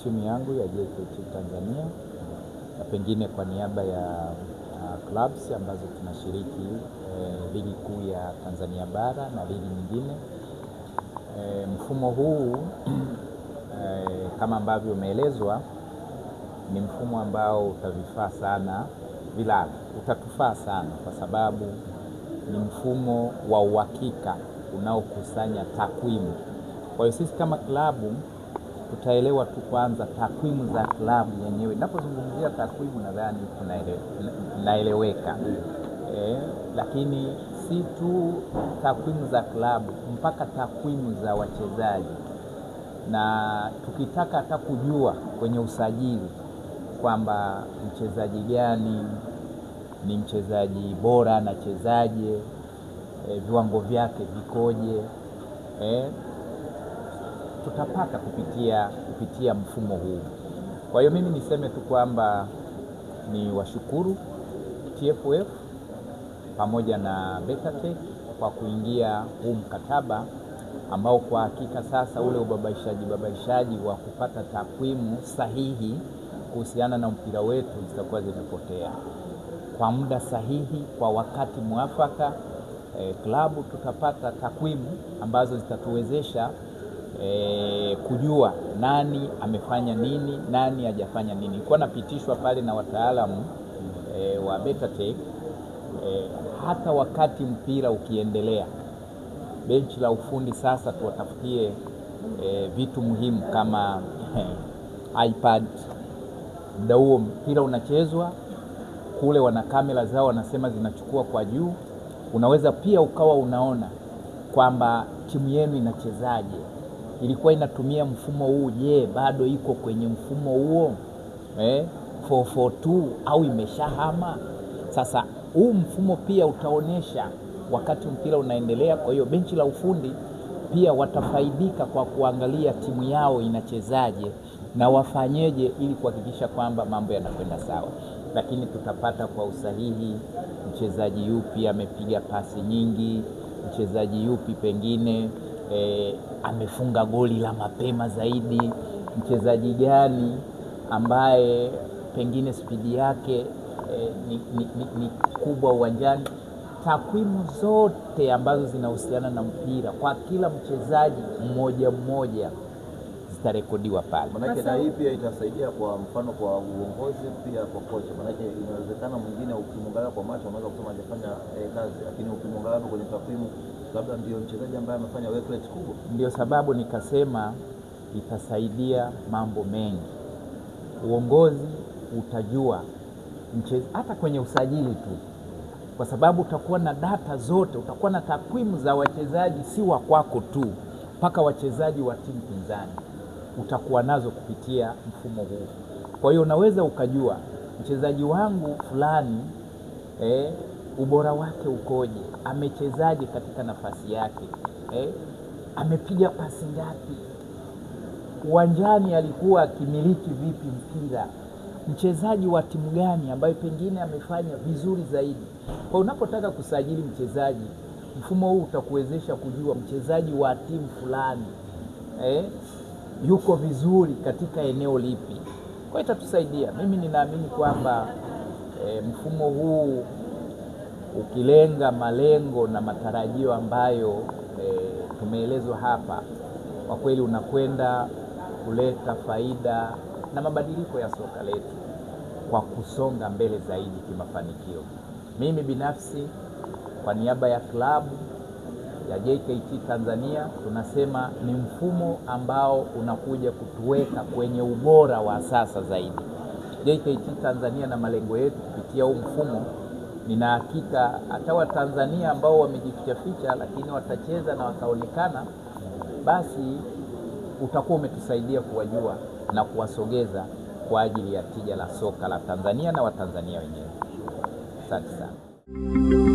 Timu yangu ya JKT Tanzania na pengine kwa niaba ya clubs ambazo tunashiriki ligi kuu ya Tanzania bara na ligi nyingine. Mfumo huu kama ambavyo umeelezwa ni mfumo ambao utavifaa sana vilabu, utatufaa sana kwa sababu ni mfumo wa uhakika unaokusanya takwimu. Kwa hiyo sisi kama klabu tutaelewa tu kwanza takwimu za klabu yenyewe. Ninapozungumzia takwimu nadhani tunaeleweka. Lakini si tu takwimu za klabu, mpaka takwimu za wachezaji. Na tukitaka hata kujua kwenye usajili kwamba mchezaji gani ni mchezaji bora, anachezaje, viwango vyake vikoje, tutapata kupitia mfumo huu. Kwa hiyo mimi niseme tu kwamba ni washukuru TFF pamoja na Betatech kwa kuingia huu mkataba ambao kwa hakika sasa ule ubabaishaji wa kupata takwimu sahihi kuhusiana na mpira wetu zitakuwa zimepotea. Kwa muda sahihi, kwa wakati mwafaka, klabu tutapata takwimu ambazo zitatuwezesha kujua nani amefanya nini, nani hajafanya nini. Kwa napitishwa pale na wataalamu wa Betatech, hata wakati mpira ukiendelea, benchi la ufundi sasa tuwatafutie vitu muhimu kama iPad. Muda huo mpira unachezwa, kule wana kamera zao wanasema zinachukua kwa juu. Unaweza pia ukawa unaona kwamba timu yenu inachezaje, ilikuwa inatumia mfumo huu, je, bado iko kwenye mfumo huo 442 au imeshahama. Sasa huu mfumo pia utaonesha wakati mpira unaendelea. Kwa hiyo benchi la ufundi pia watafaidika kwa kuangalia timu yao inachezaje na wafanyeje ili kuhakikisha kwamba mambo yanakwenda sawa. Lakini tutapata kwa usahihi mchezaji yupi amepiga pasi nyingi, mchezaji yupi pengine amefunga goli la mapema zaidi, mchezaji gani ambaye pengine spidi yake ni kubwa uwanjani. Takwimu zote ambazo zinahusiana na mpira kwa kila mchezaji mmoja zitarekodiwa pale. Manake na hii pia itasaidia kwa mfano kwa uongozi pia kwa kocha. Manake inawezekana mwingine ukimwangalia kwa macho unaweza kusema hajafanya kazi, lakini ukimwangalia kwenye takwimu labda ndio mchezaji ambaye amefanya work rate kubwa. Ndio sababu nikasema itasaidia mambo mengi. Uongozi utajua hata kwenye usajili tu, kwa sababu utakuwa na data zote, utakuwa na takwimu za wachezaji si wa kwako tu, mpaka wachezaji wa timu pinzani utakuwa nazo kupitia mfumo huu. Kwa hiyo unaweza ukajua mchezaji wangu fulani ubora wake ukoje, amechezaje katika nafasi yake, amepiga pasi ngapi, uwanjani alikuwa akimiliki vipi mpira, mchezaji wa timu gani ambaye pengine amefanya vizuri zaidi. Kwa unapotaka kusajili mchezaji, mfumo huu utakuwezesha kujua mchezaji wa timu fulani yuko vizuri katika eneo lipi. Kwa hiyo itatusaidia. Mimi ninaamini kwamba mfumo huu ukilenga malengo na matarajio ambayo tumeelezwa hapa, kwa kweli unakwenda kuleta faida na mabadiliko ya soka letu kwa kusonga mbele zaidi kimafanikio. Mimi binafsi kwa niaba ya klabu ya JKT Tanzania tunasema ni mfumo ambao unakuja kutuweka kwenye ubora wa sasa zaidi. JKT Tanzania na malengo yetu kupitia huu mfumo, nina hakika hata Watanzania ambao wamejificha lakini watacheza na wakaonekana, basi utakuwa umetusaidia kuwajua na kuwasogeza kwa ajili ya tija la soka la Tanzania na Watanzania wenyewe. Asante sana.